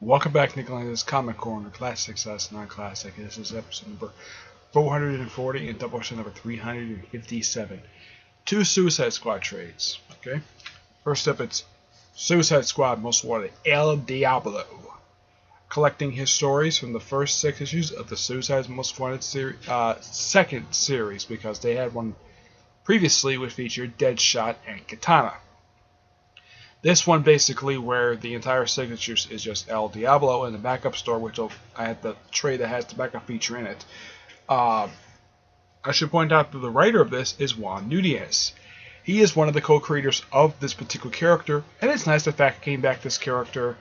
Welcome back, Nicholas Comic Corner, Classics as Non-Classic. This is episode number 440 and Doubleshot number 357. Two Suicide Squad trades. Okay. First up, it's Suicide Squad Most Wanted, El Diablo, collecting his stories from the first 6 issues of the Suicide Most Wanted second series, because they had one previously which featured Deadshot and Katana. This one basically where the entire signature is just El Diablo and the backup store, which I had the trade that has the backup feature in it. I should point out that the writer of this is Juan Nunez. He is one of the co-creators of this particular character, and it's nice the fact he came back this character.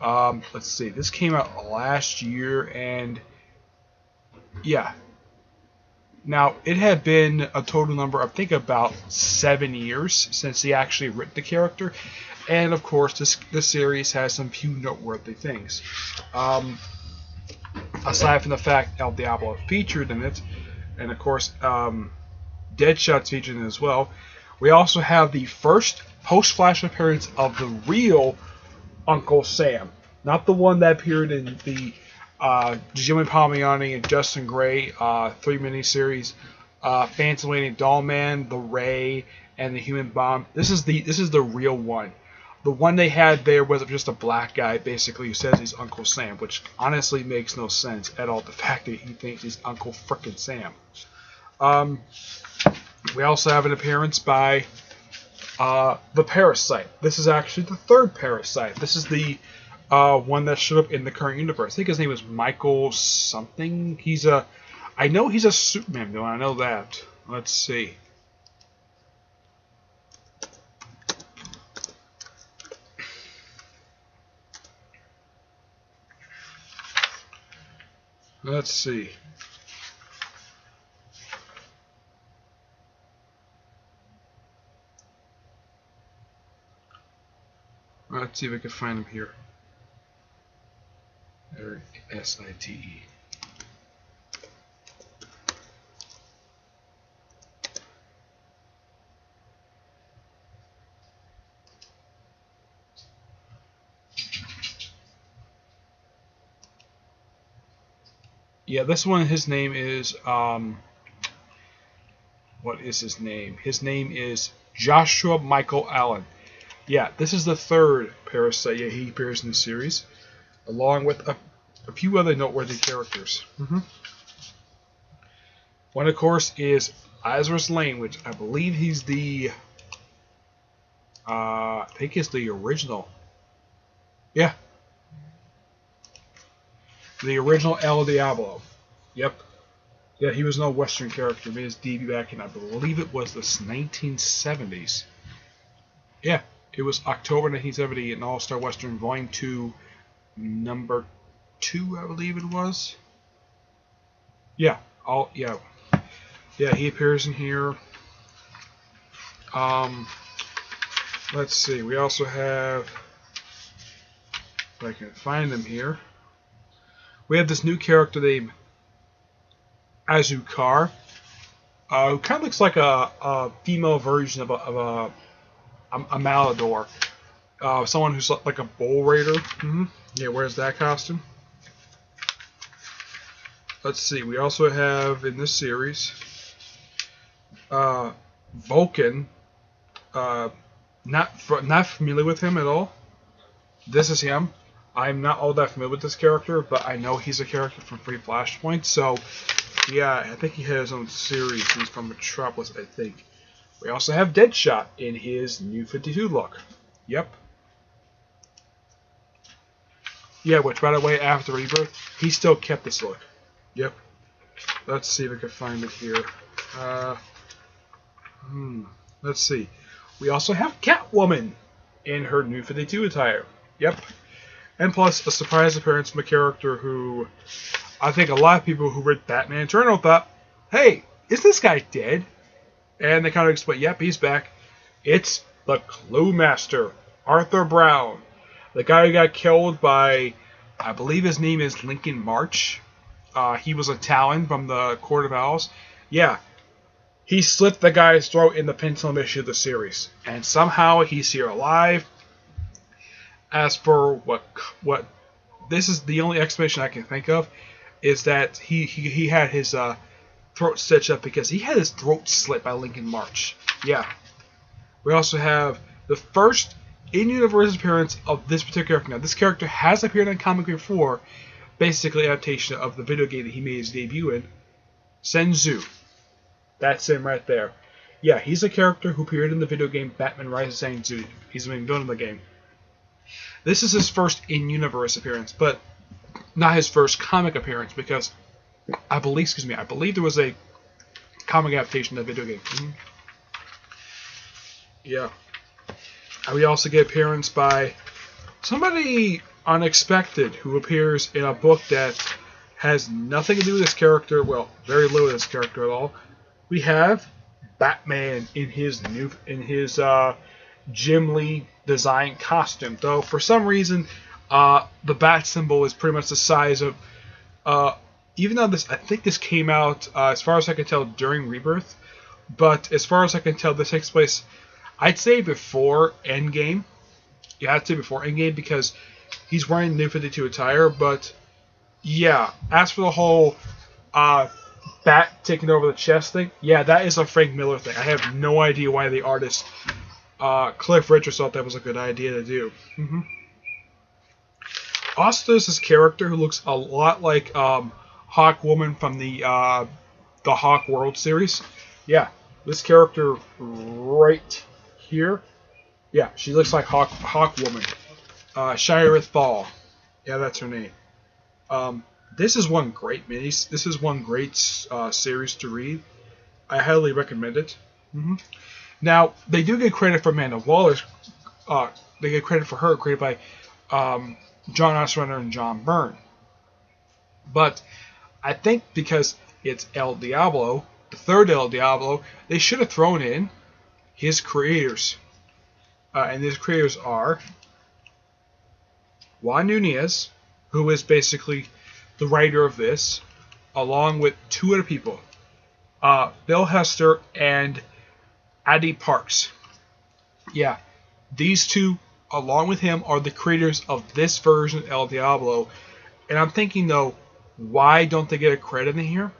Let's see, this came out last year, and yeah. Now, it had been a total number, I think, about 7 years since he actually written the character. And, of course, this series has some few noteworthy things. Aside from the fact El Diablo featured in it, and, of course, Deadshot's featured in it as well, we also have the first post-Flash appearance of the real Uncle Sam. Not the one that appeared in the Jimmy Palmiotti and Justin Gray 3 miniseries, Phantom Lady, Dollman, The Ray, and the Human Bomb. This is the real one. The one they had there was just a black guy, basically, who says he's Uncle Sam, which honestly makes no sense at all. The fact that he thinks he's Uncle frickin' Sam. We also have an appearance by the Parasite. This is actually the third Parasite. This is the one that showed up in the current universe. I think his name is Michael something. I know he's a Superman, though. I know that. Let's see. Let's see. Let's see if I can find him here. S-I-T-E. Yeah, this one, his name is, what is his name? His name is Joshua Michael Allen. Yeah, this is the third Parasite. Yeah, he appears in the series, along with a few other noteworthy characters. One, of course, is Lazarus Lane, which I believe he's the, I think he's the original. Yeah. The original El Diablo. Yep. Yeah, he was no Western character. Made his debut back in, I believe it was the 1970s. Yeah, it was October 1970 in All-Star Western Volume 2, number 2, I believe it was. Yeah, yeah, he appears in here. Let's see. We also have, if I can find him here. We have this new character named Azukar, who kind of looks like a female version of a Malador. Someone who's like a bull raider. Yeah, wears that costume. Let's see. We also have in this series Vulcan. Not familiar with him at all. This is him. I'm not all that familiar with this character, but I know he's a character from Free Flashpoint. So, yeah, I think he has his own series. He's from Metropolis, I think. We also have Deadshot in his New 52 look. Yep. Yeah, which, by the way, after Rebirth, he still kept this look. Yep. Let's see if I can find it here. Let's see. We also have Catwoman in her New 52 attire. Yep. And plus, a surprise appearance from a character who I think a lot of people who read Batman Eternal thought, hey, is this guy dead? And they kind of explain, yep, he's back. It's the Clue Master, Arthur Brown. The guy who got killed by, I believe his name is Lincoln March. He was a Talon from the Court of Owls. Yeah, he slit the guy's throat in the penultimate issue of the series. And somehow he's here alive. As for what this is the only explanation I can think of, is that he had his throat stitched up because he had his throat slit by Lincoln March. Yeah. We also have the first in-universe appearance of this particular character. Now, this character has appeared in a comic before, basically adaptation of the video game that he made his debut in, Senzu. That's him right there. Yeah, he's a character who appeared in the video game Batman Rise of Senzu. He's the main villain of the game. This is his first in-universe appearance, but not his first comic appearance, because I believe there was a comic adaptation of the video game. Yeah. We also get appearance by somebody unexpected who appears in a book that has nothing to do with this character. Well, very little with this character at all. We have Batman in his Jim Lee design costume, though for some reason the bat symbol is pretty much the size of. Even though I think this came out as far as I can tell during Rebirth, but as far as I can tell, this takes place, I'd say, before Endgame. Yeah, I'd say before Endgame because he's wearing New 52 attire. But yeah, as for the whole bat taking over the chest thing, yeah, that is a Frank Miller thing. I have no idea why the artist Cliff Richards thought that was a good idea to do. Also, there's this character who looks a lot like Hawk Woman from the Hawk World series. Yeah, this character right here. Yeah, she looks like Hawk Woman. Shira Thal. Yeah, that's her name. This is one great This is one great series to read. I highly recommend it. Now, they do get credit for Amanda Waller's. They get credit for her, created by John Ostrander and John Byrne. But I think because it's El Diablo, the third El Diablo, they should have thrown in his creators. And his creators are Juan Nunez, who is basically the writer of this, along with two other people, Bill Hester and Adi Parks. Yeah, these two, along with him, are the creators of this version of El Diablo. And I'm thinking, though, why don't they get a credit in here?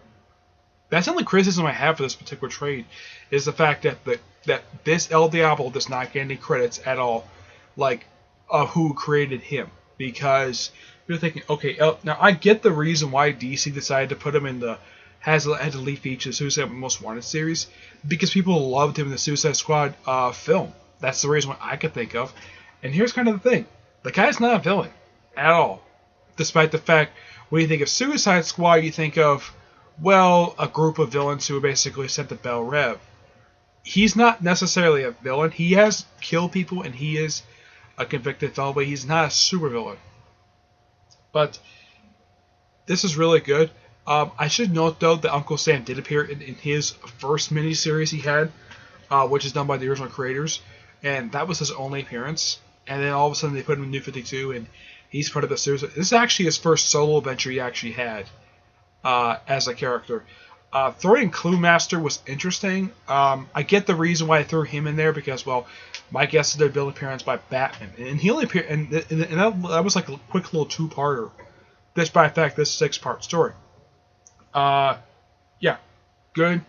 That's the only criticism I have for this particular trade, is the fact that this El Diablo does not get any credits at all, like, of who created him. Because you're thinking, okay, now I get the reason why DC decided to put him in had to lead feature the Suicide Most Wanted series, because people loved him in the Suicide Squad film. That's the reason why I could think of. And here's kind of the thing. The guy's not a villain at all. Despite the fact, when you think of Suicide Squad, you think of, well, a group of villains who are basically sent to Bel Rev. He's not necessarily a villain. He has killed people, and he is a convicted felon, but he's not a supervillain. But this is really good. I should note, though, that Uncle Sam did appear in his first miniseries he had, which is done by the original creators, and that was his only appearance. And then all of a sudden they put him in New 52, and he's part of the series. This is actually his first solo adventure he actually had as a character. Throwing Clue Master was interesting. I get the reason why I threw him in there, because, well, my guess is their bill appearance by Batman, and he only appeared, and that was like a quick little two-parter. This, by fact, this 6-part story. Yeah, good.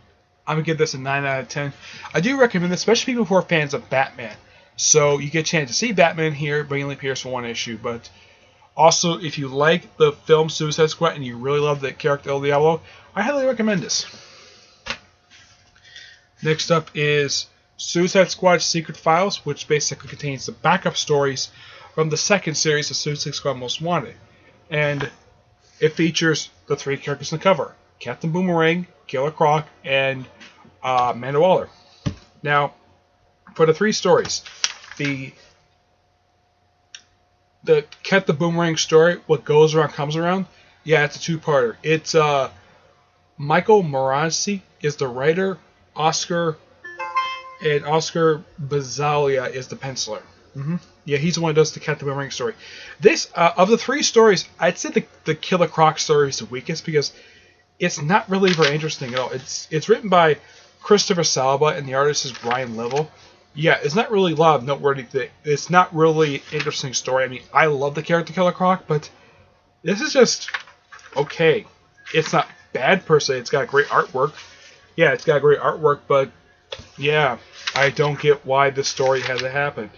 I'm gonna give this a 9 out of 10. I do recommend this, especially people who are fans of Batman. So you get a chance to see Batman here, but he only appears for one issue. But also, if you like the film Suicide Squad and you really love the character El Diablo, I highly recommend this. Next up is Suicide Squad Secret Files, which basically contains the backup stories from the second series of Suicide Squad Most Wanted. And it features the 3 characters in the cover: Captain Boomerang, Killer Croc, and Amanda Waller. Now, for the 3 stories, the Captain Boomerang story, what goes around comes around, yeah, it's a 2-parter. It's Michael Moranci is the writer, Oscar Bazzalia is the penciler. Yeah, he's the one who does the Captain Boomerang story. This, of the 3 stories, I'd say the Killer Croc story is the weakest, because it's not really very interesting at all. It's written by Christopher Salva, and the artist is Brian Level. Yeah, it's not really a lot of noteworthy thing. It's not really an interesting story. I mean, I love the character Killer Croc, but This is just okay. It's not bad per se. It's got great artwork. Yeah, it's got great artwork, but yeah, I don't get why this story had to happen.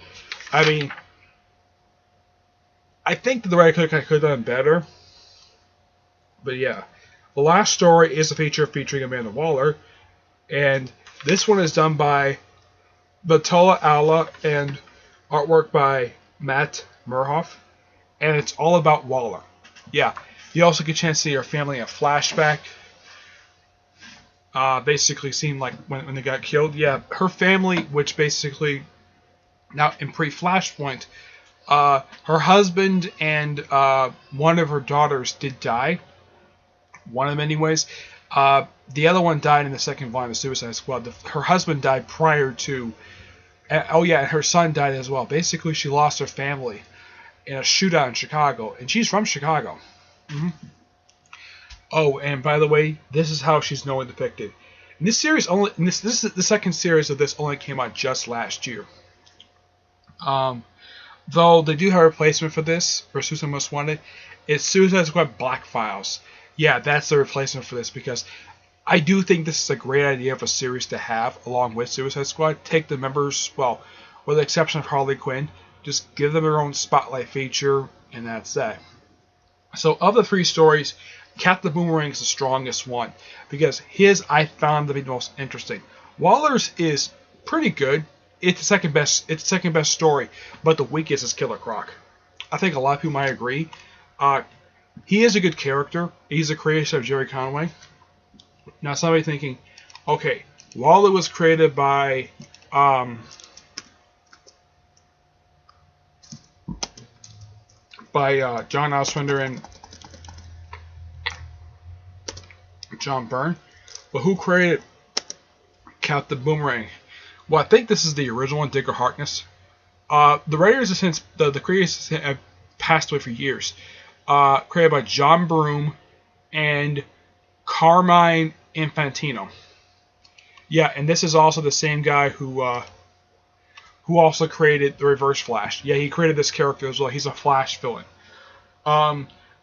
I mean, I think that the writer could have done better. But yeah, the last story is a feature featuring Amanda Waller, and this one is done by Batola Alla and artwork by Matt Merhoff, and it's all about Waller. Yeah, you also get a chance to see her family in a flashback. Basically seemed like when they got killed. Yeah, her family, which basically, now in pre-Flashpoint, her husband and one of her daughters did die. One of them anyways. The other one died in the second volume of Suicide Squad. Her husband died prior to... oh yeah, and her son died as well. Basically, she lost her family in a shootout in Chicago. And she's from Chicago. Mm-hmm. Oh, and by the way, this is how she's normally depicted. And this series only... this is the second series of this only came out just last year. Though they do have a replacement for this, for Suicide Most Wanted. It's Suicide Squad Black Files. Yeah, that's the replacement for this, because I do think this is a great idea of a series to have along with Suicide Squad. Take the members, well, with the exception of Harley Quinn, just give them their own spotlight feature, and that's that. So of the three stories, Captain Boomerang is the strongest one, because his I found to be the most interesting. Waller's is pretty good. It's the second best. It's the second best story, but the weakest is Killer Croc. I think a lot of people might agree. He is a good character. He's the creation of Jerry Conway. Now, somebody thinking, okay, Waller was created by John Ostrander and John Byrne, but who created Captain Boomerang? Well, I think this is the original one, Digger Harkness. The writers have since the creators have passed away for years. Created by John Broome and Carmine Infantino. Yeah, and this is also the same guy who also created the Reverse Flash. Yeah, he created this character as well. He's a Flash villain.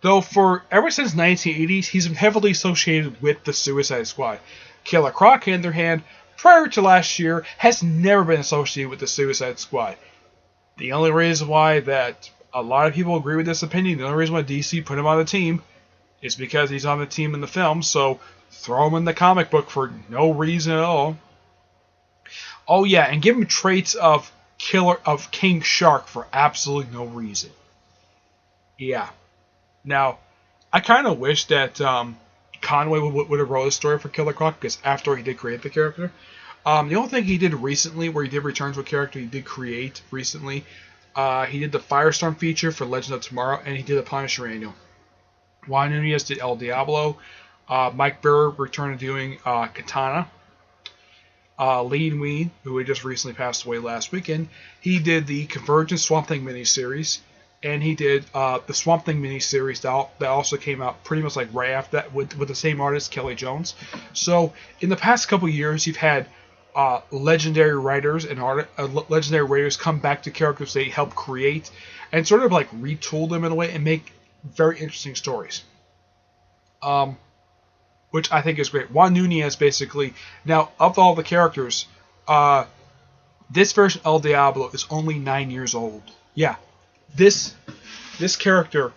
Though for ever since 1980s, he's been heavily associated with the Suicide Squad. Killer Croc, on the other hand, prior to last year, has never been associated with the Suicide Squad. The only reason why that a lot of people agree with this opinion, the only reason why DC put him on the team is because he's on the team in the film, so throw him in the comic book for no reason at all. Oh yeah, and give him traits of King Shark for absolutely no reason. Yeah. Now, I kind of wish that Conway would have wrote a story for Killer Croc, because after he did create the character. The only thing he did recently, where he did return to a character he did create recently, he did the Firestorm feature for Legend of Tomorrow, and he did the Punisher annual. Juan Nunez did El Diablo. Mike Burr returned to doing Katana. Lean Ween, who had just recently passed away last weekend, he did the Convergence Swamp Thing miniseries, and he did the Swamp Thing miniseries that also came out pretty much like right after that with the same artist, Kelly Jones. So in the past couple years, you've had legendary writers and legendary writers come back to characters they helped create and sort of like retool them in a way and make very interesting stories. Which I think is great. Juan Nunez basically, now of all the characters, this version of El Diablo is only 9 years old. Yeah, this character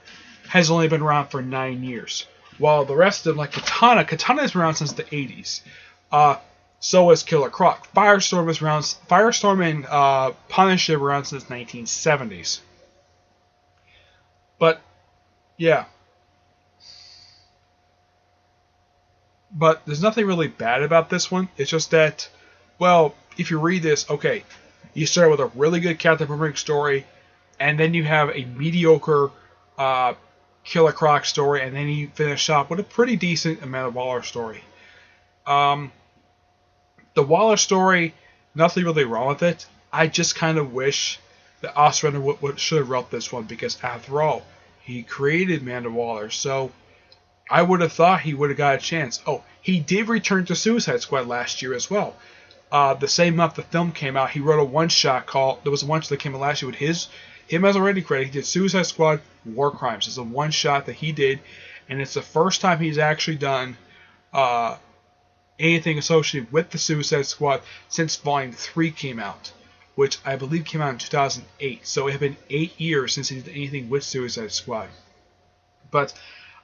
has only been around for 9 years. While the rest of them, like Katana has been around since the 80s. So is Killer Croc. Firestorm and Punisher have been around since 1970s. But yeah. But there's nothing really bad about this one. It's just that, well, if you read this, okay, you start with a really good Captain Boomerang story, and then you have a mediocre Killer Croc story, and then you finish off with a pretty decent Amanda Waller story. The Waller story, nothing really wrong with it. I just kind of wish that Ostrander should have wrote this one, because after all, he created Amanda Waller, so I would have thought he would have got a chance. Oh, he did return to Suicide Squad last year as well. The same month the film came out, he wrote a one-shot called... There was a one-shot that came out last year with him as a writing credit. He did Suicide Squad, War Crimes. It's a one-shot that he did, and it's the first time he's actually done anything associated with the Suicide Squad since Volume 3 came out, which I believe came out in 2008. So it had been 8 years since he did anything with Suicide Squad. But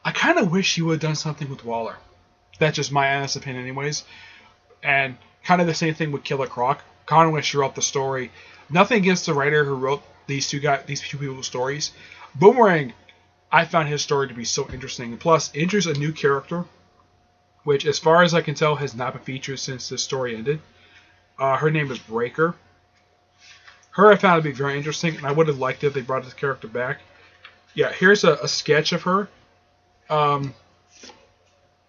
I kind of wish he would have done something with Waller. That's just my honest opinion anyways. And kind of the same thing with Killer Croc. Kind of wish he wrote the story. Nothing against the writer who wrote these two people's stories. Boomerang, I found his story to be so interesting. And plus, introduced a new character, which, as far as I can tell, has not been featured since the story ended. Her name is Breaker. Her I found to be very interesting, and I would have liked it if they brought this character back. Yeah, here's a sketch of her.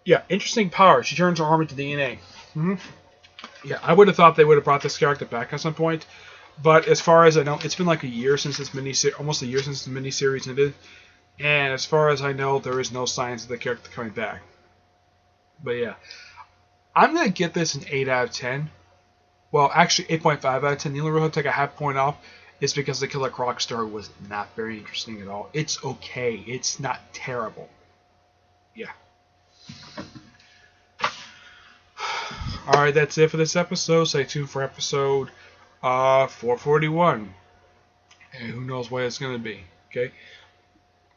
Yeah, interesting power. She turns her arm into DNA. Yeah, I would have thought they would have brought this character back at some point. But as far as I know, it's been like a year since this miniseries, almost a year since the miniseries ended. And as far as I know, there is no signs of the character coming back. But yeah, I'm going to get this an 8 out of 10. Well, actually 8.5 out of 10. The only reason I'll take a half point off is because the Killer Croc story was not very interesting at all. It's okay. It's not terrible. Yeah. Alright, that's it for this episode. Stay tuned for episode 441. And who knows what it's going to be. Okay?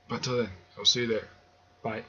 But until then, I'll see you there. Bye.